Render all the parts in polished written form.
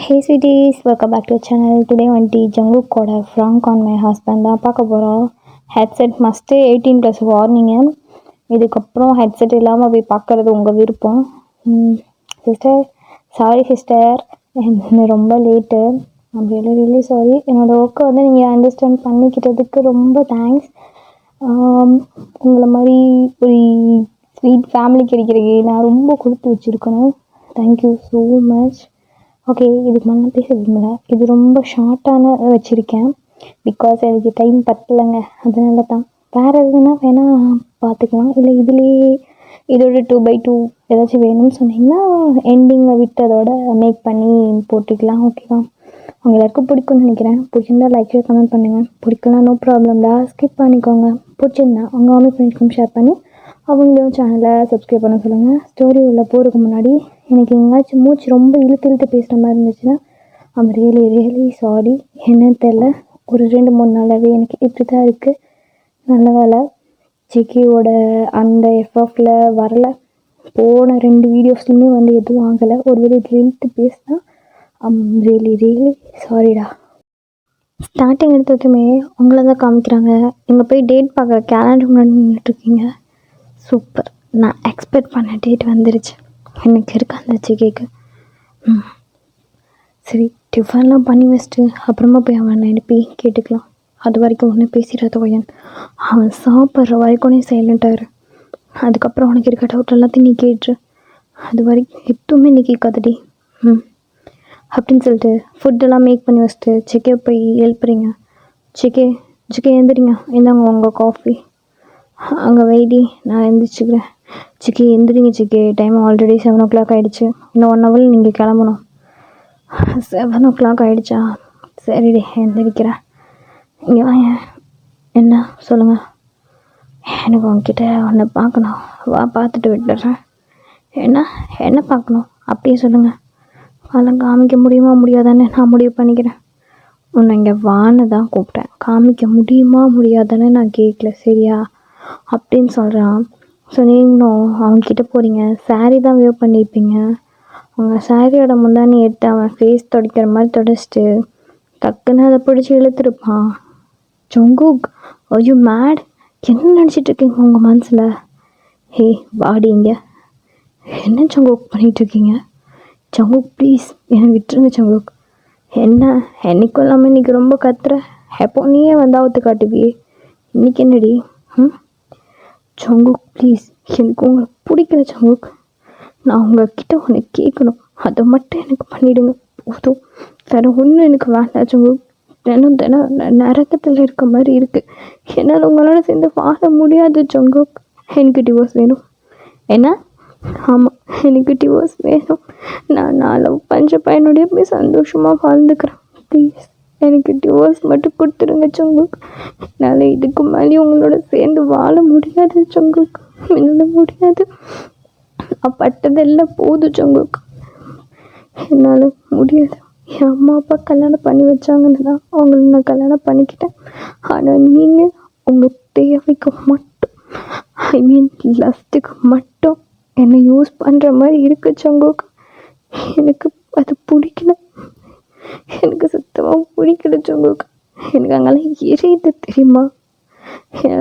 Hey sweeties, welcome back to the channel. Today வந்துட்டு ஜங்குக்கோட Frank on my husband தான் பார்க்க போகிறோம். Headset must 18+ warning. இதுக்கப்புறம் ஹெட்செட் இல்லாமல் போய் பார்க்குறது உங்கள் விருப்பம். சிஸ்டர், சாரி சிஸ்டர், ரொம்ப லேட்டு. I'm really sorry. என்னோடய ஒர்க்கை வந்து நீங்கள் அண்டர்ஸ்டாண்ட் பண்ணிக்கிட்டதுக்கு ரொம்ப தேங்க்ஸ். உங்களை மாதிரி ஒரு ஸ்வீட் ஃபேமிலி கிடைக்கிறதுக்கு நான் ரொம்ப கொடுத்து வச்சுருக்கணும். Thank you so much. ஓகே, இதுக்கு மேலே பேச விரும்பலை. இது ரொம்ப ஷார்ட்டான வச்சுருக்கேன். பிகாஸ் எனக்கு டைம் பத்தலைங்க, அதனால தான். வேறு எதுனா வேணால் பார்த்துக்கலாம், இல்லை இதுலேயே இதோட 2x2 ஏதாச்சும் வேணும்னு சொன்னிங்கன்னா எண்டிங்கில் விட்டு அதோட மேக் பண்ணி போட்டுக்கலாம். ஓகேவா? அவங்க எல்லாருக்கும் பிடிக்கும்னு நினைக்கிறேன். பிடிச்சிருந்தா லைக் ஷேர் கமெண்ட் பண்ணுங்கள். பிடிக்கலாம், நோ ப்ராப்ளம்டா, ஸ்கிப் பண்ணிக்கோங்க. பிடிச்சிருந்தா அவங்க மாமி ஃப்ரெண்ட்ஸ்க்கும் ஷேர் பண்ணி அவங்களையும் சேனலை சப்ஸ்கிரைப் பண்ண சொல்லுங்கள். ஸ்டோரி உள்ள போகிறதுக்கு முன்னாடி எனக்கு எங்கேயாச்சும் மூச்சு ரொம்ப இழுத்து பேசுகிற மாதிரி இருந்துச்சுன்னா ஐம் ரியலி சாரி. என்னன்னு தெரில, ஒரு 2-3 நாளாகவே எனக்கு இப்படி தான் இருக்குது. நல்ல வேலை ஜிகேவோட அந்த எஃப்எஃப்ல வரலை. போன 2 வீடியோஸ்லையுமே வந்து எதுவும் ஆகலை. ஒரு வேளை இதில் இழுத்து பேசினா ஐம் ரியலி சாரிடா. ஸ்டார்டிங் எடுத்ததுமே உங்களை தான் காமிக்கிறாங்க. இங்கே போய் டேட் பார்க்குற கேலண்டர் முன்னாடி நின்றுட்டுருக்கீங்க. சூப்பர், நான் எக்ஸ்பெக்ட் பண்ண டேட் வந்துருச்சு. எனக்கு இருக்க அந்த ஜிகேக்கு. சரி, டிஃபன்லாம் பண்ணி வச்சுட்டு அப்புறமா போய் அவனை எழுப்பி கேட்டுக்கலாம். அது வரைக்கும் ஒன்று பேசிடாத ஒயன். அவன் சாப்பிட்ற வரைக்கும் நீ சைலண்ட்டாரு. அதுக்கப்புறம் உனக்கு இருக்க டவுட் எல்லாத்தையும் நீ கேட்டுரு. அது வரைக்கும் எதுவுமே நீ கேட்காதடி. அப்படின்னு சொல்லிட்டு ஃபுட்டெல்லாம் மேக் பண்ணி வச்சுட்டு சிக்கே போய் எழுப்புறீங்க. சிக்கே எழுந்திரிங்க, இந்தாங்க உங்கள் காஃபி. அங்கே வெயிடி, நான் எழுந்திரிச்சிக்கிறேன். சிக்கி எந்திரிங்க சிக்கி, டைம் ஆல்ரெடி 7 o'clock ஆகிடுச்சு. இன்னும் 1 hour நீங்கள் கிளம்பணும். 7 o'clock ஆகிடுச்சா? சரிடி, எந்திரிக்கிறேன். இங்கே வாங்க. என்ன சொல்லுங்கள். எனக்கு உங்ககிட்ட ஒன்று பார்க்கணும். வா, பார்த்துட்டு விட்டுடுறேன். என்ன பார்க்கணும் அப்படியே சொல்லுங்கள். அதெல்லாம் காமிக்க முடியுமா முடியாதானே நான் முடிவு பண்ணிக்கிறேன். உன்னை இங்கே வான்னு தான் கூப்பிட்டேன். காமிக்க முடியுமா முடியாதானே நான் கேட்கல, சரியா? அப்படின்னு சொல்கிறான். ஸோ நீங்களும் அவங்கக்கிட்ட போகிறீங்க. சாரீ தான் வேவ் பண்ணியிருப்பீங்க. அவங்க சாரியோட முந்தானி எடுத்து அவன் ஃபேஸ் துடைக்கிற மாதிரி துடைச்சிட்டு டக்குன்னு அதை பிடிச்சி இழுத்துருப்பான். ஜங்குக், ஐயோ மேட், என்ன நினச்சிட்டு இருக்கீங்க உங்கள் மனசில்? ஹே வாடிங்க. என்ன ஜங்குக் பண்ணிகிட்ருக்கீங்க? ஜங்குக் ப்ளீஸ் என்னை விட்டுருங்க ஜங்குக். என்ன என்னைக்கும் இல்லாமல் இன்றைக்கி ரொம்ப கத்துற. எப்போ நீயே வந்து ஆவத்து காட்டுவியே, இன்றைக்கி என்னடி? ஜங்குக் ப்ளீஸ், எனக்கு உங்களை பிடிக்கல ஜங்குக். நான் உங்ககிட்ட ஒன்று கேட்கணும், அதை மட்டும் எனக்கு பண்ணிவிடுங்க போதும். வேறு ஒன்றும் எனக்கு வேண்டாம் ஜங்குக். தினம் நரகத்தில் இருக்க மாதிரி இருக்குது. என்னால் உங்களோட சேர்ந்து வாழ முடியாது ஜங்குக். எனக்கு டிவோர்ஸ் வேணும். என்ன? ஆமாம், எனக்கு டிவோர்ஸ் வேணும். நான் லவ் பண்ணுற பையனுடைய போய் சந்தோஷமாக வாழ்ந்துக்கிறேன். ப்ளீஸ் எனக்கு டிவோர்ஸ் மட்டும் கொடுத்துருங்க ஜங்குக். என்னால் இதுக்கு மேலே உங்களோட சேர்ந்து வாழ முடியாது ஜங்குக். என்னால் முடியாது. நான் பட்டதெல்லாம் போதும் ஜங்குக். என்னால் முடியாது. என் அம்மா அப்பா கல்யாணம் பண்ணி வச்சாங்கன்னு தான் அவங்கள நான் கல்யாணம் பண்ணிக்கிட்டேன். ஆனால் நீங்கள் உங்கள் தேவைக்கு மட்டும், ஐ மீன் லஸ்ட்டுக்கு மட்டும் என்னை யூஸ் பண்ணுற மாதிரி இருக்கு ஜங்குக். எனக்கு அது பிடிக்கல. எனக்கு சுத்தமாக பிடிக்கல ஜங்குக். எனக்கு அங்கெல்லாம் எரியுது தெரியுமா?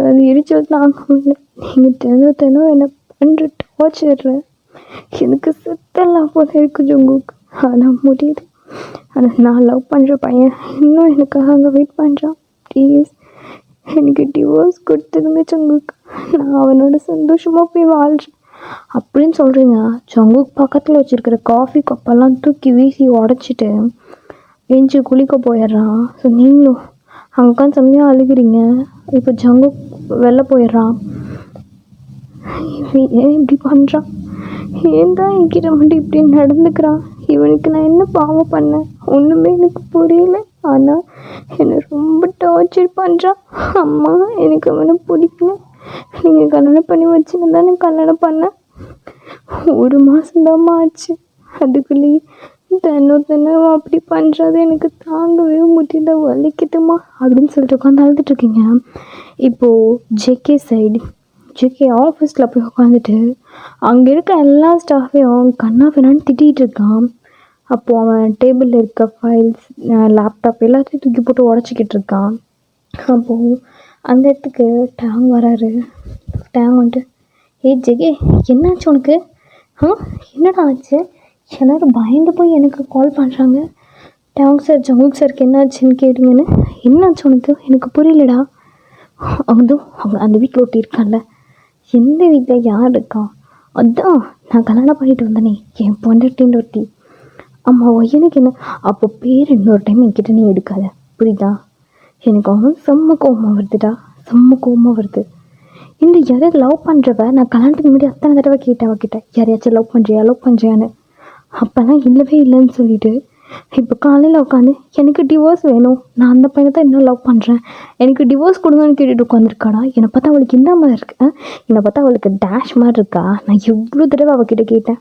அது எரிச்சல் தாங்க முடியல. நீங்கள் தினம் என்னை பண்ணுற டார்ச்சர் எனக்கு சுத்தலாம் போல இருக்கு ஜங்குக். ஆனால் முடியுது. ஆனால் நான் லவ் பண்ணுற பையன் இன்னும் எனக்காக அங்கே வெயிட் பண்ணுறான். ப்ளீஸ் எனக்கு டிவோர்ஸ் கொடுத்துருங்க ஜங்குக். நான் அவனோட சந்தோஷமாக போய் வாழ்கிறேன் அப்படின்னு சொல்கிறீங்க. ஜங்குக் பக்கத்தில் வச்சுருக்கிற காஃபி கப்பெல்லாம் தூக்கி வீசி உடச்சிட்டு எஞ்சி குளிக்க போயிடுறான். ஸோ நீங்களும் அங்கே உட்காந்து செம்மையாக அழுகிறீங்க. இப்போ ஜங்குக் வெளில போயிடுறான். ஏன் இப்படி பண்ணுறான்? ஏன் தான் என்கிட்ட மட்டும் இப்படி நடந்துக்கிறான்? இவனுக்கு நான் என்ன பாவம் பண்ணேன்? ஒன்றுமே எனக்கு புரியல. ஆனால் என்னை ரொம்ப டார்ச்சர் பண்ணுறான். அம்மா, எனக்கு அவனை பிடிக்கல. நீங்கள் கல்யாணம் பண்ணி வச்சுங்க தான் நான் கல்யாணம் பண்ணேன். 1 மாதம்தாம்மா ஆச்சு. அதுக்குள்ளேயே தினம் அப்படி பண்ணுறது எனக்கு தாங்கவே முடியல, வலிக்குதுமா அப்படின்னு சொல்லிட்டு உட்காந்து அழுதுட்ருக்கீங்க. இப்போது ஜேகே சைடு, ஜேகே ஆஃபீஸில் போய் உட்காந்துட்டு அங்கே இருக்க எல்லா ஸ்டாஃபையும் கண்ணா பின்னான்னு திட்டிகிட்டு இருக்கான். அப்போது அவன் டேபிளில் இருக்க ஃபைல்ஸ், லேப்டாப் எல்லாத்தையும் தூக்கி போட்டு உடச்சிக்கிட்டு இருக்கான். அப்போது அந்த இடத்துக்கு டேங் வராரு. டேங் வந்துட்டு, ஏய் ஜெகே, என்னாச்சு உனக்கு? என்னடா ஆச்சு? எல்லோரும் பயந்து போய் எனக்கு கால் பண்ணுறாங்க. டேங் சார், ஜங்குக் சாருக்கு என்னாச்சுன்னு கேட்டுங்கன்னு. என்னாச்சு உனக்கு? எனக்கு புரியலடா. அதுவும் அவங்க அந்த வீட்டில் ஒட்டி இருக்கான்ல. எந்த வீட்டில் யார் இருக்கா? அதான் நான் கல்யாணம் பண்ணிட்டு வந்தேனே, என் பொண்டாட்டின்னு ஒருத்தி. ஆமாம், எனக்கு என்ன? அப்போ பேர் இன்னொரு டைம் என்கிட்ட நீ எடுக்காத, புரியுதா? எனக்கு அவன் செம்ம கோவமாக வருதுடா, செம்ம கோவமாக வருது. இந்த யாரையாவது லவ் பண்ணுறவ நான் கல்யாணத்துக்கு முன்னாடி அத்தனை தடவை கேட்டேன் அவகிட்ட, யாரையாச்சும் லவ் பண்ணுறியான்னு. அப்போல்லாம் இல்லவே இல்லைன்னு சொல்லிட்டு இப்போ காலையில் உட்காந்து எனக்கு டிவோர்ஸ் வேணும், நான் அந்த பையனை தான் இன்னும் லவ் பண்ணுறேன், எனக்கு டிவோர்ஸ் கொடுங்கன்னு கேட்டுட்டு உட்காந்துருக்காடா. என்னை பார்த்தா அவளுக்கு இந்த மாதிரி இருக்கு, என்னை பார்த்தா அவளுக்கு டேஷ் மாதிரி இருக்கா. நான் எவ்வளோ தடவை அவகிட்ட கேட்டேன்,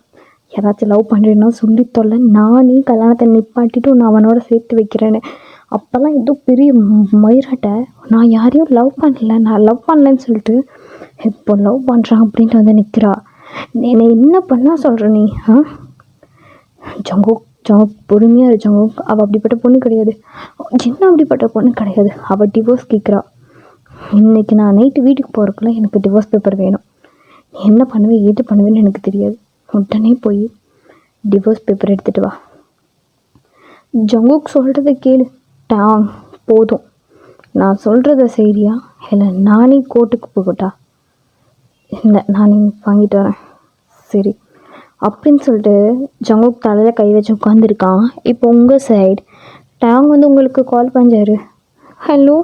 யாராச்சும் லவ் பண்ணுறேன்னா சொல்லி தொல்லை, நானே கல்யாணத்தை நிப்பாட்டிட்டு நான் அவனோட சேர்த்து வைக்கிறேன்னு. அப்போல்லாம் ஏதோ பெரிய மயிராட்ட, நான் யாரையும் லவ் பண்ணல, நான் லவ் பண்ணலன்னு சொல்லிட்டு இப்போ லவ் பண்ணுறான் அப்படின்ட்டு வந்து நிற்கிறா. என்னை என்ன பண்ணால் சொல்கிற நீ? ஜங்குக் பொறுமையாக இரு ஜங்குக், அவள் அப்படிப்பட்ட பொண்ணு கிடையாது. என்ன அப்படிப்பட்ட பொண்ணு கிடையாது? அவள் டிவோர்ஸ் கேட்குறா. இன்றைக்கி நான் நைட்டு வீட்டுக்கு போகிறக்குள்ள எனக்கு டிவோர்ஸ் பேப்பர் வேணும். நீ என்ன பண்ணுவேன் ஏது பண்ணுவேன்னு எனக்கு தெரியாது, உடனே போய் டிவோர்ஸ் பேப்பர் எடுத்துகிட்டு வா. ஜங்குக் சொல்கிறத கேளு டாங், போதும். நான் சொல்கிறத சரியா இல்லை நானே கோர்ட்டுக்கு போகட்டா? இல்லை, நானே வாங்கிட்டு வரேன். சரி அப்படின்னு சொல்லிட்டு ஜங்குக் தலையில் கை வச்சு உட்காந்துருக்கான். இப்போ உங்கள் சைடு டேங் வந்து உங்களுக்கு கால் பண்ணாரு. ஹலோ,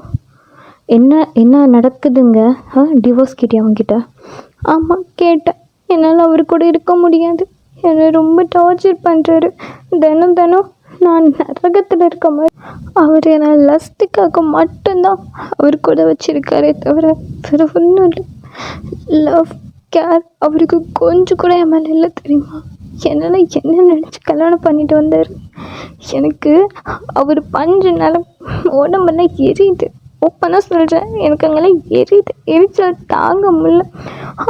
என்ன நடக்குதுங்க? டிவோர்ஸ் கேட்டியா அவன்கிட்ட? ஆமாம் கேட்டேன். என்னால் அவர் கூட இருக்க முடியாது, என்னை ரொம்ப டார்ச்சர் பண்ணுறாரு. தினம் நான் நரகத்தில் இருக்க மாதிரி. அவர் என்னை லஸ்ட்டுக்காக மட்டும்தான் அவர் கூட வச்சுருக்காரே தவிர வேறு ஒன்றும் இல்லை. லவ், கேர் அவருக்கு கொஞ்சம் கூட என் மேலே இல்லை தெரியுமா? என்னால் என்ன நினச்சி கல்யாணம் பண்ணிட்டு வந்தார். எனக்கு அவர் பஞ்சனால உடம்பெல்லாம் எரியுது, ஓப்பனாக சொல்கிறேன். எனக்கு அங்கெல்லாம் எரிச்சல் தாங்க முடியல.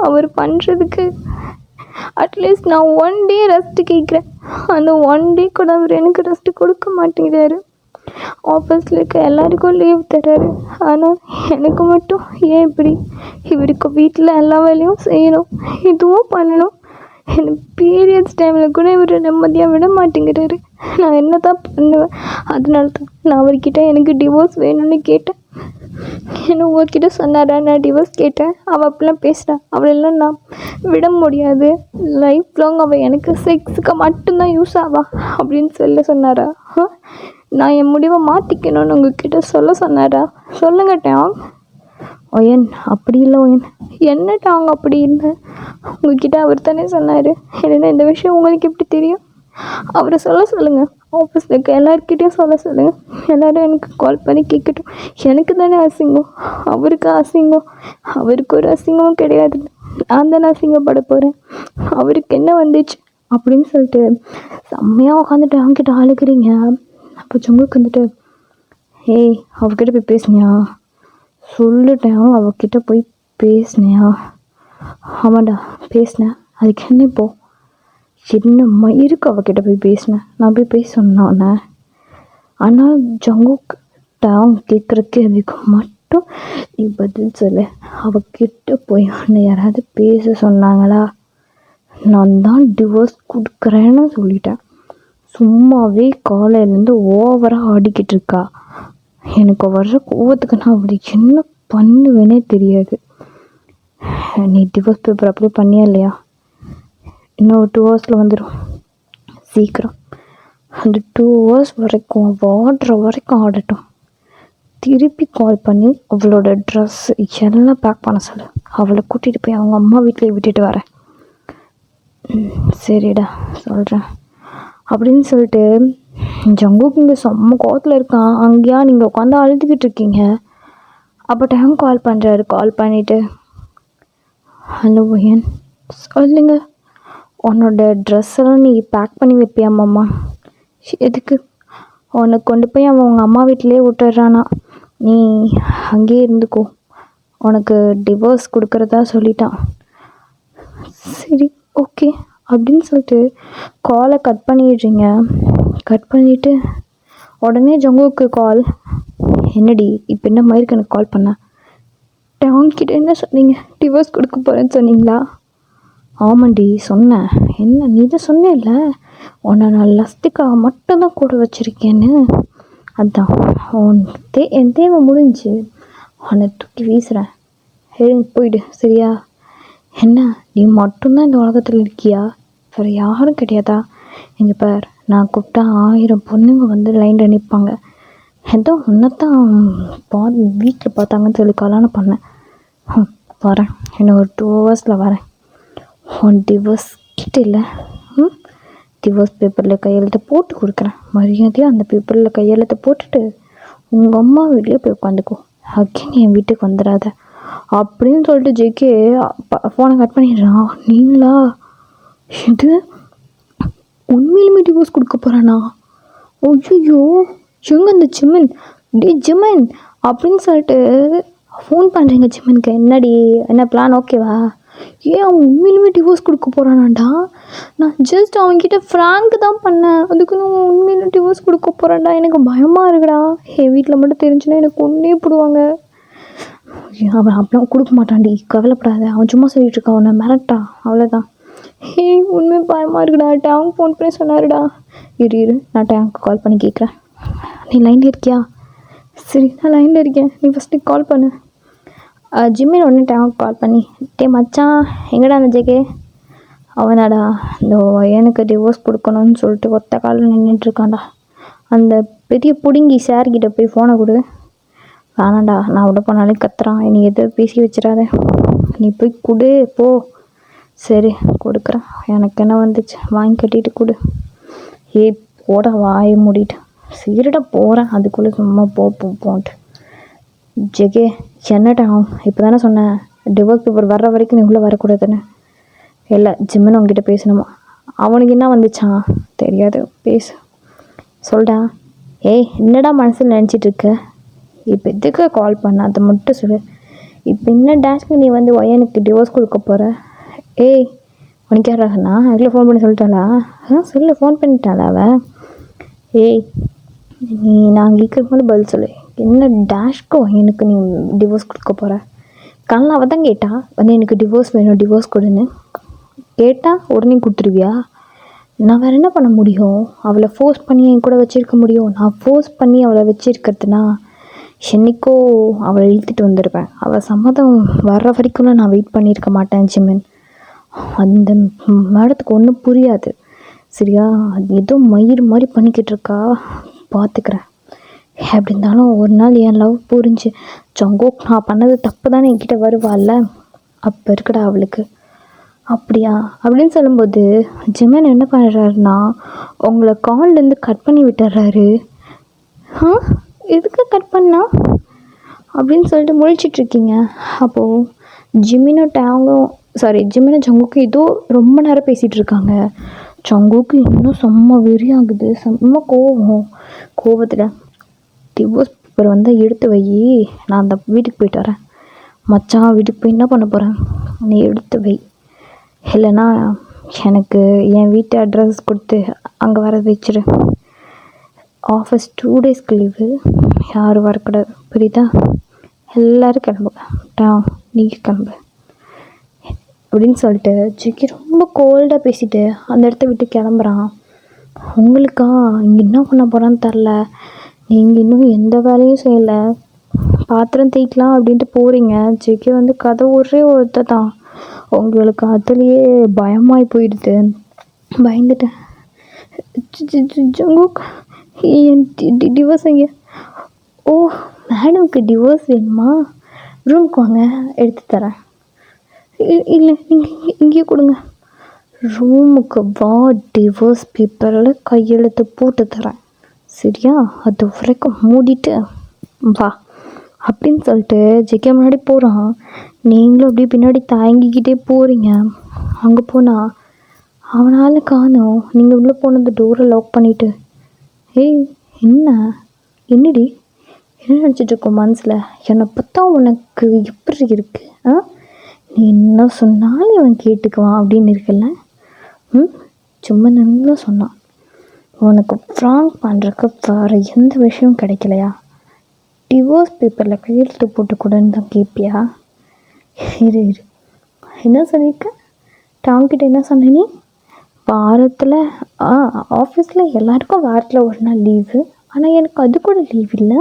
அவர் பண்ணுறதுக்கு அட்லீஸ்ட் நான் 1 டே ரெஸ்ட்டு கேட்குறேன், அந்த 1 டே கூட அவர் எனக்கு ரெஸ்ட்டு கொடுக்க மாட்டேங்கிறாரு. ஆஃபீஸில் இருக்க எல்லாருக்கும் லீவ் தர்றாரு, ஆனால் எனக்கு மட்டும் ஏன் இப்படி? இவருக்கு வீட்டில் எல்லா வேலையும் செய்யணும், இதுவும் பண்ணணும். எனக்கு பீரியட்ஸ் டைமில் கூட இவர் நிம்மதியாக விட மாட்டேங்கிறாரு. நான் என்ன தான் பண்ணுவேன்? அதனால தான் நான் அவர்கிட்ட எனக்கு டிவோர்ஸ் வேணும்னு கேட்டேன். என்ன உங்ககிட்ட சொன்னாரா நான் டிவோர்ஸ் கேட்டேன்? அவள் அப்படிலாம் பேசுகிறான், அவளெல்லாம் நான் விட முடியாது, லைஃப் லாங் அவள் எனக்கு செக்ஸுக்கு மட்டும்தான் யூஸ் ஆவா அப்படின்னு சொன்னாரா? நான் என் முடிவை மாற்றிக்கணும்னு உங்ககிட்ட சொன்னாரா? சொல்லுங்க டாங். ஒயன் அப்படி இல்லை ஒயன். என்ன டாங் அப்படி இல்லை? உங்ககிட்ட அவர் தானே சொன்னார். இல்லைன்னா இந்த விஷயம் உங்களுக்கு எப்படி தெரியும்? அவரை சொல்லுங்கள், ஆஃபீஸில் இருக்க எல்லாருக்கிட்டையும் சொல்லுங்கள். எல்லோரும் எனக்கு கால் பண்ணி கேட்கட்டும். எனக்கு தானே அசிங்கம், அவருக்கு அசிங்கம். அவருக்கு ஒரு அசிங்கமும் கிடையாது, நான் தானே அசிங்கப்பட போகிறேன். அவருக்கு என்ன வந்துச்சு அப்படின்னு சொல்லிட்டு செம்மையாக உட்காந்துட்டு அவங்ககிட்ட அழுகிறீங்க. அப்போ ஜங்குக் வந்துட்டு, ஏய் அவகிட்ட போய் பேசுனியா? சொல்லிட்டேன், அவகிட்ட போய் பேசுனியா? ஆமாண்டா பேசினேன், அதுக்கு என்ன இப்போ? என்ன மயிருக்கு அவகிட்ட போய் பேசினேன், நான் போய் பேசணுன்னே. ஆனால் ஜங்குக் டாங் கேட்குறக்கு அதுக்கு மட்டும் நீ பதில் சொல்லு. அவகிட்ட போய் உன்னை யாராவது பேச சொன்னாங்களா? நான் தான் டிவோர்ஸ் கொடுக்குறேன்னு சொல்லிட்டேன். சும்மாவே காலையிலேருந்து ஓவராக ஆடிக்கிட்டு இருக்கா. எனக்கு வர்ற கோவத்துக்கு நான் அவளுக்கு என்ன பண்ணுவேனே தெரியாது. நீ டிவோர்ஸ் பேப்பர் அப்ளை பண்ணியா இல்லையா? இன்னும் 2 ஹவர்ஸில் வந்துடும், சீக்கிரம். அந்த 2 ஹவர்ஸ் வரைக்கும் ஆடுற வரைக்கும் ஆடட்டும். திருப்பி கால் பண்ணி அவளோட ட்ரெஸ் எல்லாம் பேக் பண்ண சொல்லு. அவளை கூட்டிகிட்டு போய் அவங்க அம்மா வீட்டிலே விட்டுட்டு வரேன். சரிடா சொல்கிறேன் அப்படின்னு சொல்லிட்டு ஜங்குக் இங்கே செம்ம கோவத்தில் இருக்கான். அங்கேயா நீங்கள் உட்காந்து அழுதுகிட்டு இருக்கீங்க. அப்போ டைம் கால் பண்ணுறாரு. கால் பண்ணிவிட்டு, ஹலோ ஒயன் சொல்லுங்க, உன்னோட ட்ரெஸ்ஸெல்லாம் நீ பேக் பண்ணி வைப்பியாம்மா? எதுக்கு? உனக்கு கொண்டு போய் அவன் உங்கள் அம்மா வீட்டிலே விட்டுறானா, நீ அங்கேயே இருந்துக்கோ, உனக்கு டிவோர்ஸ் கொடுக்குறதா சொல்லிட்டான். சரி ஓகே அப்படின்னு சொல்லிட்டு காலை கட் பண்ணிடுறீங்க. கட் பண்ணிவிட்டு உடனே ஜங்குக்கு கால். என்னடி இப்போ என்ன மயிருக்கு எனக்கு கால் பண்ண? அவங்கக்கிட்ட என்ன சொன்னீங்க? டிவோர்ஸ் கொடுக்க போகிறேன்னு சொன்னீங்களா? ஆமாண்டி சொன்னேன். என்ன நீ தான் சொன்னேல்ல உன்னை நான் லஸ்துக்காக மட்டும்தான் கூட வச்சுருக்கேன்னு. அதான் என் தேவை முடிஞ்சு உன்னை தூக்கி வீசுகிறேன். போயிடு சரியா? என்ன நீ மட்டும்தான் இந்த உலகத்தில் இருக்கியா? வேறு யாரும் கிடையாதா? இங்கே பார், நான் கூப்பிட்டா 1000 பொண்ணுங்க வந்து லைனில் நிற்பாங்க. ஏதோ உன்னைத்தான் வீட்டில் பார்த்தாங்கன்னு சொல்லி கல்யாணம் பண்ணேன். வரேன், இன்னும் ஒரு 2 ஹவர்ஸில் வரேன். உன் டிவோர்ஸ் கிட்ட இல்லை, டிவோர்ஸ் பேப்பரில் கையெழுத்தை போட்டு கொடுக்குறேன். மரியாதையாக அந்த பேப்பரில் கையெழுத்தை போட்டுட்டு உங்கள் அம்மா வீட்லேயே போய் உட்காந்துக்கோ. அகேன் என் வீட்டுக்கு வந்துடாத அப்படின்னு சொல்லிட்டு ஜேகே ஃபோனை கட் பண்ணிடுறான். நீங்களா? இது உண்மையிலுமே டிவோர்ஸ் கொடுக்க போகிறானா? ஐயோ எங்க அந்த ஜிம்மன்? ஜிம்மன் அப்படின்னு சொல்லிட்டு ஃபோன் பண்ணுறீங்க ஜிம்மனுக்கு. என்னடி என்ன பிளான்? ஓகேவா? ஏன் அவன் உண்மையிலுமே டிவோர்ஸ் கொடுக்க போகிறானாண்டா? நான் ஜஸ்ட் அவன்கிட்ட ஃப்ராங்க் தான் பண்ணேன். அதுக்கு நான் உண்மையில டிவோர்ஸ் கொடுக்க போகிறேன்டா. எனக்கு பயமாக இருக்குடா. என் வீட்டில் மட்டும் தெரிஞ்சுன்னா எனக்கு ஒன்றே போடுவாங்க. அவன் அப்படிலாம் கொடுக்க மாட்டான்டி, கவலைப்படாத. அவன் சும்மா சொல்லிட்டு இருக்கான், அவனை மிரட்டான், அவ்வளோதான். உண்மை பயமாக இருக்குடா. டேங்க் ஃபோன் பண்ணி சொன்னாருடா. இரு நான் டேங்க்கு கால் பண்ணி கேட்குறேன். நீ லைனில் இருக்கியா? சரி நான் லைனில் இருக்கேன், நீ ஃபஸ்ட்டு கால் பண்ணு. ஜிம்மின் ஒன்று டேங்க் கால் பண்ணி, மச்சான் எங்கடா அந்த ஜேகே? அவனாடா இந்த எனக்கு டிவோர்ஸ் கொடுக்கணும்னு சொல்லிட்டு ஒத்த காலில் நின்றுட்டுருக்கான்டா. அந்த பெரிய பிடுங்கி சார்கிட்ட போய் ஃபோனை கொடு. வேணாண்டா, நான் விட போனாலே கத்துறான். நீ எதோ பேசி வச்சிடாத, நீ போய் கொடு போ. சரி கொடுக்குறேன், எனக்கு என்ன வந்துச்சு, வாங்கி கட்டிட்டு கொடு. போட வாயை மூடிட்டு சீரடா போகிறேன். அதுக்குள்ளே சும்மா போன்ட்டு. ஜெகே என்னடா இப்போ தானே சொன்னேன் டிவோர்ஸ் பேப்பர் வர்ற வரைக்கும் நீ உள்ளே வரக்கூடாதுன்னு. இல்லை ஜிம்முன்னு அவங்ககிட்ட பேசணுமா? அவனுக்கு என்ன வந்துச்சான் தெரியாது, பேசு சொல்டா. என்னடா மனசில் நினச்சிட்ருக்க? இப்போ எதுக்கு கால் பண்ண அதை மட்டும் சொல்லு. இப்போ என்ன டேஷ்க்கு நீ வந்து எனக்கு டிவோர்ஸ் கொடுக்க போகிற? உனக்கு யாராகண்ணா அதுக்குள்ளே ஃபோன் பண்ணி சொல்லிட்டாளா? சொல்லு, ஃபோன் பண்ணிட்டாளா அவள்? நீ நான் கேட்குறதுக்கு மேலே பதில் சொல்லு. என்ன டேஷ்க்கோ எனக்கு நீ டிவோர்ஸ் கொடுக்க போகிற? காலைல அவள் தான் கேட்டா வந்து எனக்கு டிவோர்ஸ் வேணும், டிவோர்ஸ் கொடுன்னு கேட்டால் உடனே கொடுத்துருவியா? நான் வேறு என்ன பண்ண முடியும்? அவளை ஃபோர்ஸ் பண்ணி என் கூட வச்சுருக்க முடியும்? நான் ஃபோர்ஸ் பண்ணி அவளை வச்சுருக்கிறதுனா என்னைக்கோ அவளை இழுத்துட்டு வந்துடுவேன். அவள் சம்மதம் வர்ற வரைக்கும்லாம் நான் வெயிட் பண்ணியிருக்க மாட்டேன் ஜிம்மன். அந்த மேடத்துக்கு ஒன்றும் புரியாது சரியா? அது ஏதோ மயிர் மாதிரி பண்ணிக்கிட்டு இருக்கா, பார்த்துக்கிறேன். எப்படி இருந்தாலும் ஒரு நாள் என் லவ் புரிஞ்சு ஜங்கோக் நான் பண்ணது தப்பு தானே என்கிட்ட வருவாள்ல, அப்போ இருக்குடா அவளுக்கு. அப்படியா அப்படின்னு சொல்லும்போது ஜிம்மன் என்ன பண்ணுறாருன்னா உங்களை கால்லேருந்து கட் பண்ணி விட்டுறாரு. எதுக்கு கட் பண்ணா அப்படின்னு சொல்லிட்டு முழிச்சிட்ருக்கீங்க. அப்போது ஜிம்மினும் ஜங்குக்கும் ஏதோ ரொம்ப நேரம் பேசிகிட்டு இருக்காங்க. ஜங்குக்கு இன்னும் செம்ம வெறி ஆகுது, செம்ம கோவத்தில் டிவோர்ஸ் பேப்பர் வந்து எடுத்து வை, நான் அந்த வீட்டுக்கு போயிட்டு வரேன். மச்சான் வீட்டுக்கு போய் என்ன பண்ண போகிறேன்? நீ எடுத்து வை, இல்லைன்னா எனக்கு என் வீட்டு அட்ரஸ் கொடுத்து அங்கே வர வச்சிரு. ஆஃபீஸ் 2 டேஸ்க்கு லீவு, யாரும் வரக்கூடாது, புரியுதா? எல்லோரும் கிளம்புங்க, நீ கிளம்பு அப்படின்னு சொல்லிட்டு ஜிக்கி ரொம்ப கோல்டாக பேசிட்டு அந்த இடத்த விட்டு கிளம்புறான். உங்களுக்கா இங்கே என்ன பண்ண போகிறான்னு தெரில, நீங்கள் இன்னும் எந்த வேலையும் செய்யலை, பாத்திரம் தேய்க்கலாம் அப்படின்ட்டு போகிறீங்க. ஜிக்கி வந்து கதை ஒரே ஒருத்த தான். உங்களுக்கு அதுலேயே பயமாகி போயிடுது. பயந்துட்டேன். ஜங்குக் டிவோர்ஸ் எங்கே? மேடம்க்கு டிவோர்ஸ் வேணுமா? ரூமுக்கு வாங்க, எடுத்து தரேன். இல்லை நீங்கள் இங்கேயே கொடுங்க. ரூமுக்கு வா, டிவோர்ஸ் பேப்பரில் கையெழுத்து போட்டு தரேன் சரியா? அது வரைக்கும் மூடிட்டு வா அப்படின்னு சொல்லிட்டு ஜெகே முன்னாடி போகிறான். நீங்களும் அப்படியே பின்னாடி தாங்கிக்கிட்டே போகிறீங்க. அங்கே போனால் அவனால் காணோம். நீங்கள் உள்ளே போனது டோரை லாக் பண்ணிவிட்டு. என்னடி என்ன நினச்சிட்ருக்கோம் மனசில்? என்னை பார்த்தா உனக்கு எப்படி இருக்கு? நீ என்ன சொன்னாலும் அவன் கேட்டுக்குவான் அப்படின்னு இருக்குல்ல? சும்மா நல்லா சொன்னான். உனக்கு ஃப்ராங்க் பண்ணுறக்கு வேறு எந்த விஷயம் கிடைக்கலையா? டிவோர்ஸ் பேப்பரில் கையெழுத்து போட்டு கூடன்னு தான் கேட்பியா? இரு இரு, என்ன சொல்லியிருக்க? டாம்கிட்ட என்ன சொன்ன நீ? வாரத்தில் ஆஃபீஸில் எல்லாருக்கும் வாரத்தில் ஒரு நாள் லீவு, ஆனால் எனக்கு அது கூட லீவ் இல்லை.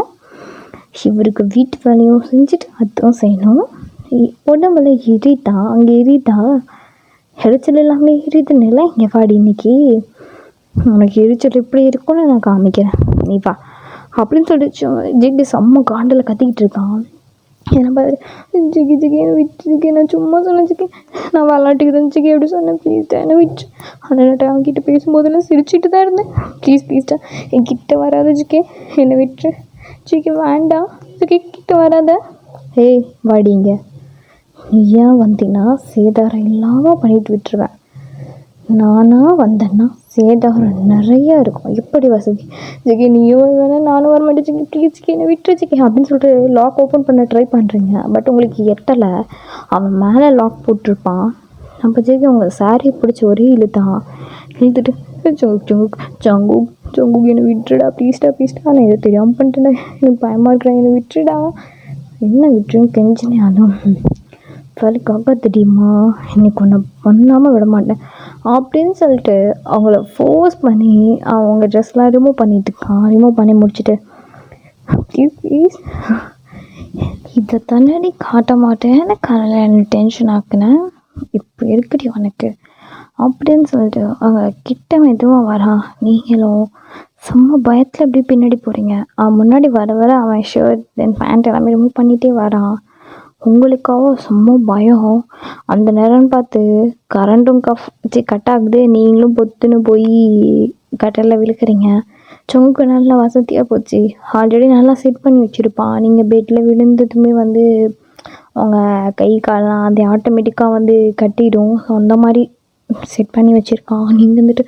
இவருக்கு வீட்டு வேலையும் செஞ்சுட்டு அதுவும் செய்யணும். உடம்புல எரிதா, அங்கே எரிதா, எரிச்சல் இல்லாமல் எரியுதுன்னு இங்கே வாடி இன்னைக்கு. உனக்கு எரிச்சல் எப்படி இருக்கும்னு நான் காமிக்கிறேன், நீ வா அப்படின்னு சொல்லிட்டு ஜிகி செம்ம காண்டில் கத்திக்கிட்டு இருக்கான். என்ன பார்த்து ஜிகி ஜிகி என்னை விட்டு ஜிகி, நான் சும்மா சொன்னேன் ஜிகி, நான் விளாட்டுக்கு தான் ஜிகி எப்படி சொன்னேன், ப்ளீஸ்டா என்னை விட்டு. ஆனால் அவன்கிட்ட பேசும்போதெல்லாம் சிரிச்சுட்டு தான் இருந்தேன். ப்ளீஸ்டா என்கிட்ட வராத ஜிகி, என்னை விட்டு ஜிகி, வேண்டாம் ஜிகி, கிட்ட வராத. ஏய் வாடிங்க, நீ ஏன் வந்தீங்கன்னா சேதாரம் இல்லாமல் பண்ணிட்டு விட்டுருவேன். நானாக வந்தேன்னா சேதாரம் நிறையா இருக்கும். எப்படி வசதி ஜிகி, நீயும் வேணால் நானும் வர மாட்டேன் ஜிகி, ப்ளீஸ் ஜிகி என்னை விட்டுரு ஜிகி அப்படின்னு சொல்லிட்டு லாக் ஓப்பன் பண்ண ட்ரை பண்ணுறீங்க. பட் உங்களுக்கு எட்டலை. அவன் மேலே லாக் போட்டிருப்பான். நம்ம ஜிகி உங்கள் சாரியை பிடிச்சி ஒரே இழுத்தான். இழுத்துட்டு ஜங்குக் என்னை விட்டுடா ப்ளீஸ்டா நான் இதை தெரியாமல் பண்ணிட்டேன், எனக்கு பயமாக இருக்கிறேன், என்னை விட்டுடா. என்ன விட்டுருன்னு கெஞ்சினாலும் வேலைக்காக தெரியுமா, இன்னைக்கு ஒன்று பண்ணாமல் விட மாட்டேன் அப்படின்னு சொல்லிட்டு அவங்கள ஃபோர்ஸ் பண்ணி அவங்க ட்ரெஸ்லாம் ரிமூவ் பண்ணிட்டு இருக்கான். ரிமூவ் பண்ணி முடிச்சுட்டு ப்ளீஸ் இதை தண்ணி காட்ட மாட்டேன்னு காலையில் எனக்கு டென்ஷன் ஆக்குனேன், இப்போ இருக்குடி உனக்கு அப்படின்னு சொல்லிட்டு அவங்க கிட்ட மெதுவாக வரான். நீங்களும் செம்ம பயத்தில் எப்படி பின்னாடி போகிறீங்க. அவன் முன்னாடி வர அவன் ஷர்ட் தென் பேண்ட் எல்லாமே ரிமூவ் பண்ணிகிட்டே வரான். உங்களுக்காக செம்ம பயம். அந்த நேரம்னு பார்த்து கரண்ட்டும் கட் ஆகுது. நீங்களும் பொத்துன்னு போய் கட்டலில் விழுக்கிறீங்க. சொங்குக்கு நல்லா வசதியாக போச்சு. ஆல்ரெடி நல்லா செட் பண்ணி வச்சுருப்பான். நீங்கள் பெட்டில் விழுந்ததுமே அவங்க கை காலெலாம் அது ஆட்டோமேட்டிக்காக கட்டிடும். ஸோ அந்த மாதிரி செட் பண்ணி வச்சுருக்கான். நீங்கள்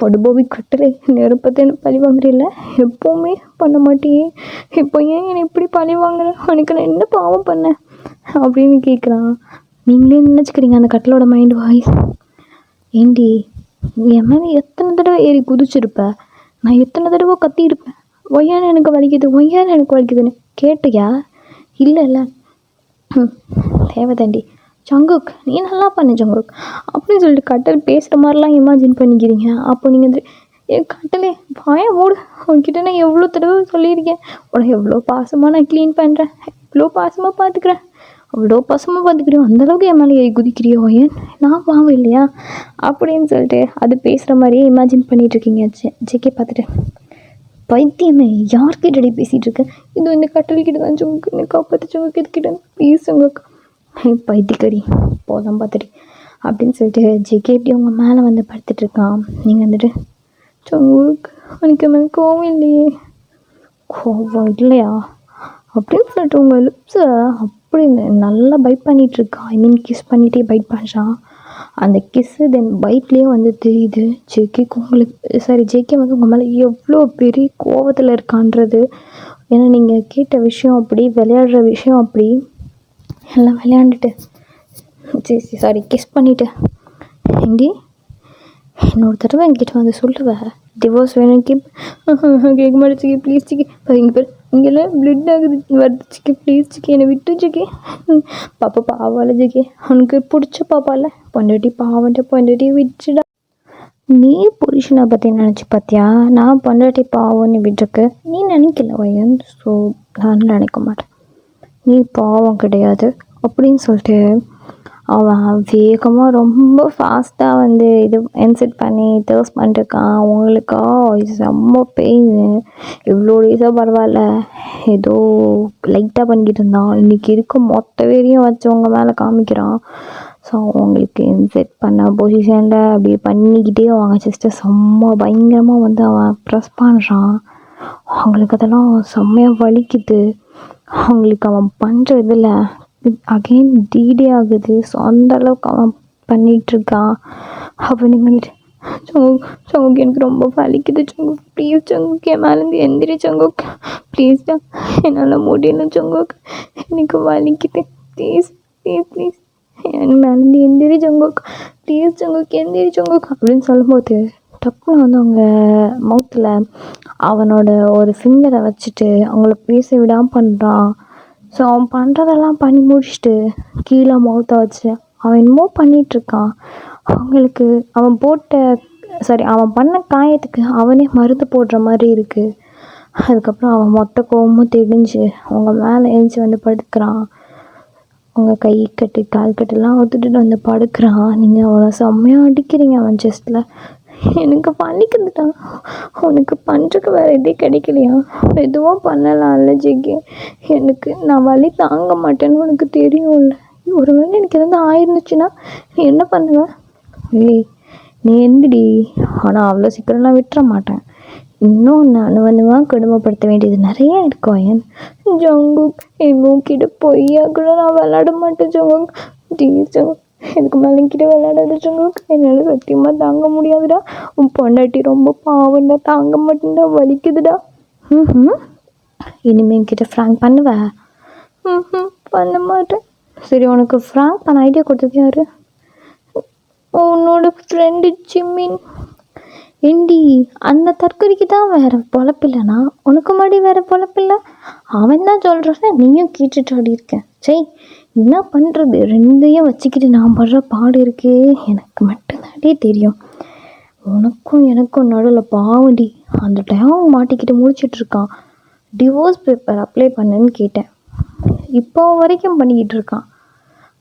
படுபோவி கட்டலை நெருப்பத்தை பழி வாங்குறீல்ல, எப்போவுமே பண்ண மாட்டியே, இப்போ ஏன் என்னை இப்படி பழி வாங்குற, உனக்கு நான் என்ன பாவம் பண்ணேன் அப்படின்னு கேட்குறான். நீங்களே நினச்சிக்கிறீங்க அந்த கட்டலோட மைண்ட் வாய்ஸ். ஏண்டி என் மேலே எத்தனை தடவை ஏறி குதிச்சிருப்ப, நான் எத்தனை தடவை கத்தியிருப்பேன், ஒய்யானு எனக்கு வலிக்குதுன்னு கேட்டியா? இல்லை தேவைதாண்டி ஜங்குக், நீ நல்லா பண்ண ஜங்குக் அப்படின்னு சொல்லிட்டு கட்டல் பேசுகிற மாதிரிலாம் இமேஜின் பண்ணிக்கிறீங்க. அப்போ நீங்கள் என் கட்டலே வாய மூடு, உன்கிட்ட நான் எவ்வளோ தடவை சொல்லியிருக்கேன், உனக்கு எவ்வளோ பாசமாக நான் க்ளீன் பண்ணுறேன், எவ்வளோ பாசமாக பார்த்துக்கிறேன், அவ்வளோ பாசமாக பார்த்துக்கிறியோ அந்தளவுக்கு என் மேலே ஏறி குதிக்கிறியோ, ஏன் நான் பாவம் இல்லையா அப்படின்னு சொல்லிட்டு அது பேசுகிற மாதிரியே இமேஜின் பண்ணிகிட்ருக்கீங்க. ஜெகே பார்த்துட்டு பைத்தியமே யார்கிட்டடி பேசிகிட்டு இருக்கேன், இது இந்த கட்டல்கிட்ட தான் ஜங்குக், என்னை காப்பாற்று ஜங்குக், இதுக்கிட்ட ப்ளீஸ் ஜங்குக், பைத்தியக்கறி போதான் பார்த்துட்டு அப்படின்னு சொல்லிட்டு ஜெகே எப்படி உங்கள் மேலே படுத்துட்ருக்கான். நீங்கள் ஜங்குக் எனக்கு மேலே கோவம் இல்லையே, கோவம் இல்லையா அப்படின்னு சொல்லிட்டு உங்கள் லிப்ஸை அப்படி நல்லா பைட் பண்ணிகிட்ருக்கான். ஐ மீன் கிஸ் பண்ணிகிட்டே பைட் பண்ணுறான். அந்த கிஸ்ஸு தென் பைட்லேயே தெரியுது ஜேகே உங்கள் மேலே எவ்வளோ பெரிய கோவத்தில் இருக்கான்றது. ஏன்னா நீங்கள் கேட்ட விஷயம் அப்படி, விளையாடுற விஷயம் அப்படி, எல்லாம் விளையாண்டுட்டு கிஸ் பண்ணிவிட்டு ஏண்டி இன்னொரு தடவை என்கிட்ட சொல்லுவேன் டிவோர்ஸ் வேணும் கேட்க மாட்டேச்சிக்கி ப்ளீஸ் சிக்கி, இங்கே பேர் இங்கெல்லாம் ப்ளட் ஆகுது வருது சிக்கி, ப்ளீஸ் சிக்கி என்னை விட்டு சிக்கி, பாப்பா பாவால ஜிக்கி, அவனுக்கு பிடிச்ச பாப்பால பொண்டாட்டி பொண்டாட்டி விட்டுடா. நீ புருஷனை பற்றி நினச்சி பார்த்தியா? நான் பொண்டாட்டி பாவம்னு விட்டுருக்கு நீ நினைக்கல வையன். ஸோ நான் நினைக்க மாட்டேன், நீ பாவம் கிடையாது அப்படின்னு சொல்லிட்டு அவன் வேகமாக ரொம்ப ஃபாஸ்ட்டாக இது இன்செட் பண்ணி தேர்ஸ் பண்ணிருக்கான். அவங்களுக்கா செம்ம பெயின். இவ்வளோ டேஸாக பரவாயில்ல, ஏதோ லைட்டாக பண்ணிக்கிட்டு இருந்தான், இன்றைக்கி இருக்க மொத்த வேரையும் வச்சவங்க மேலே காமிக்கிறான். ஸோ அவங்களுக்கு இன்செட் பண்ண பொசிஷனில் அப்படி பண்ணிக்கிட்டே அவங்க சிஸ்டர் செம்ம பயங்கரமாக அவன் ப்ரெஸ் பண்ணுறான். அவங்களுக்கு அதெல்லாம் செம்மையாக வலிக்குது. அவங்களுக்கு அவன் பண்ணுற இதில் அகெயின் டீடே ஆகுது. ஸோ அந்தளவுக்கு அவன் பண்ணிகிட்ருக்கான். அப்போ நீங்கள் ஜங்குக் எனக்கு ரொம்ப வலிக்குது ஜங்குக், ப்ளீஸ் ஜங்குக் என் மேலேருந்து எந்திரி ஜங்குக், ப்ளீஸ் தான் என்னால் முடியல ஜங்குக், எனக்கு வலிக்குது, ப்ளீஸ் என் மேலேருந்து எந்திரி ஜங்குக், ப்ளீஸ் ஜங்குக் எந்திரி ஜங்குக் அப்படின்னு சொல்லும்போது டக்குன்னு வந்து அவங்க மவுத்தில் அவனோட ஒரு ஃபிங்கரை வச்சுட்டு அவங்கள பேச விடாமல் பண்ணுறான். ஸோ அவன் பண்ணுறதெல்லாம் பண்ணி முடிச்சுட்டு கீழே மவுத்தை வச்சு அவன் என்னமோ பண்ணிகிட்ருக்கான். அவங்களுக்கு அவன் பண்ண காயத்துக்கு அவனே மருந்து போடுற மாதிரி இருக்குது. அதுக்கப்புறம் அவன் மொத்த கோவமும் தெளிஞ்சு அவங்க மேலே எழுந்துச்சி வந்து படுக்கிறான். அவங்க கை கட்டு கால் கட்டுலாம் ஒத்துட்டு வந்து படுக்கிறான். நீங்கள் அவனை செம்மையாக அடிக்கிறீங்க அவன் செஸ்ட்டில். எனக்கு பண்ணிக்குதுட்டான். உனக்கு பண்ணுறதுக்கு வேறு எதே கிடைக்கலையா? எதுவும் பண்ணலாம்ல ஜிகே. நான் வலி தாங்க மாட்டேன்னு உனக்கு தெரியும்ல. ஒரு வேளை எனக்கு எதாவது ஆயிருந்துச்சுன்னா நீ என்ன பண்ணுவேன்? ஏய் நீ எந்திடி. ஆனால் அவ்வளோ சீக்கிரம்லாம் விட்டுற மாட்டேன். இன்னும் நான் கொடுமைப்படுத்த வேண்டியது நிறைய இருக்கும். ஏன் ஜங்குக் என் மூக்கிட்ட பொய்யா கூட நான் விளாட மாட்டேன் ஜங்குக். ப்ளீஸ் ஜங்குக், இதுக்கு மேலே என்கிட்ட விளையாடாத ஜங்குக். என்னால் சத்தியமாக தாங்க முடியாதுடா. உன் பொண்டாட்டி ரொம்ப பாவம்டா, தாங்க மாட்டேன்டா, வலிக்குதுடா. இனிமேல் என்கிட்ட ஃப்ராங்க் பண்ணுவேன்? பண்ண மாட்டேன். சரி, உனக்கு ஃப்ராங்க் பண்ண ஐடியா கொடுத்தது யாரு? உன்னோட ஃப்ரெண்டு ஜிம்மின். ஏண்டி அந்த தற்கொலைக்கு தான் வேறு பொழப்பில்லைனா உனக்கு முன்னாடி வேறு பொழப்பில்லை? அவன் தான் சொல்கிறான், நீயும் கேட்டுட்டு ஆடி இருக்கேன். சரி என்ன பண்ணுறது, ரெண்டையும் வச்சுக்கிட்டு நான் படுற பாடு இருக்கே. எனக்கு மட்டும்தாண்டே தெரியும். உனக்கும் எனக்கும் நடுவில் பாவண்டி. அந்த டைம் மாட்டிக்கிட்டு முடிச்சிட்ருக்கான். டிவோர்ஸ் பேப்பர் அப்ளை பண்ணுன்னு கேட்டேன், இப்போ வரைக்கும் பண்ணிக்கிட்டு இருக்கான்.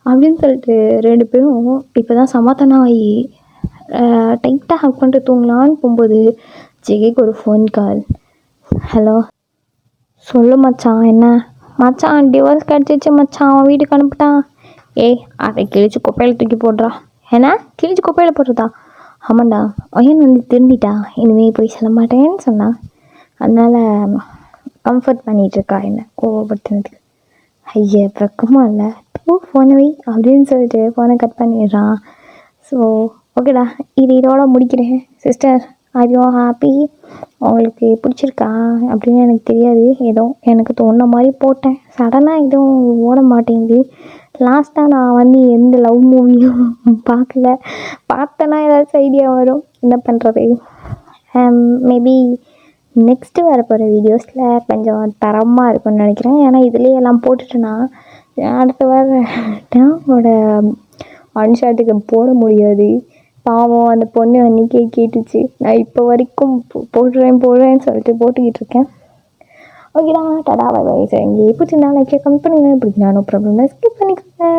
அப்படின்னு சொல்லிட்டு 2 பேரும் இப்போ தான் சமாதானம் ஆகி டைட்டாக ஹக் பண்ணிட்டு தூங்கலான்னு போகும்போது ஜெகிக்கு ஒரு ஃபோன் கால். ஹலோ சொல்லு மச்சான். என்ன மச்சான், டிவோர்ஸ் கிடச்சிச்சு மச்சான், அவன் வீட்டுக்கு அனுப்பிட்டான். ஏய் அதை கிழிச்சு குப்பையில் தூக்கி போடுறா. ஏன்னா கிழிச்சு குப்பையில் போடுறதா? ஆமாண்டா, ஒயன் வந்து திரும்பிட்டா, இனிமேல் போய் சொல்ல மாட்டேன்னு சொன்னான். அதனால் கம்ஃபர்ட் பண்ணிகிட்ருக்கா என்ன கோவப்படுத்தினதுக்கு. ஐயா பக்கமாக இல்லை, ஃபோனை வை அப்படின்னு சொல்லிட்டு ஃபோனை கட் பண்ணிடுறான். ஸோ ஓகேடா, இதோட முடிக்கிறேன். Sister, are you happy? உங்களுக்கு பிடிச்சிருக்கா அப்படின்னு எனக்கு தெரியாது, ஏதோ எனக்கு தோணுன மாதிரி போட்டேன். சடனாக எதுவும் ஓட மாட்டேங்குது. லாஸ்ட்டாக நான் வந்து எந்த லவ் மூவியும் பார்க்கல. பார்த்தேன்னா ஏதாச்சும் ஐடியா வரும், என்ன பண்ணுறது. மேபி நெக்ஸ்ட்டு வர போகிற வீடியோஸில் கொஞ்சம் தரமாக இருக்கும்னு நினைக்கிறேன். ஏன்னா இதுலேயே எல்லாம் போட்டுட்டேன்னா அடுத்த வர டேமோட அன்ஷாட்டுக்கு போட முடியாது. பாவம் அந்த பொண்ணு அன்றைக்கே கேட்டுச்சு. நான் இப்போ வரைக்கும் போடுறேன்னு சொல்லிட்டு போட்டுக்கிட்டு இருக்கேன். ஓகேடா, டடா, பை பை. சார் இங்கே பிடிச்சிருந்தா லைக் கமெண்ட் பண்ணுங்கள். பிடிச்சினா நோ ப்ராப்ளம், ஸ்கிப் பண்ணிக்கோங்க.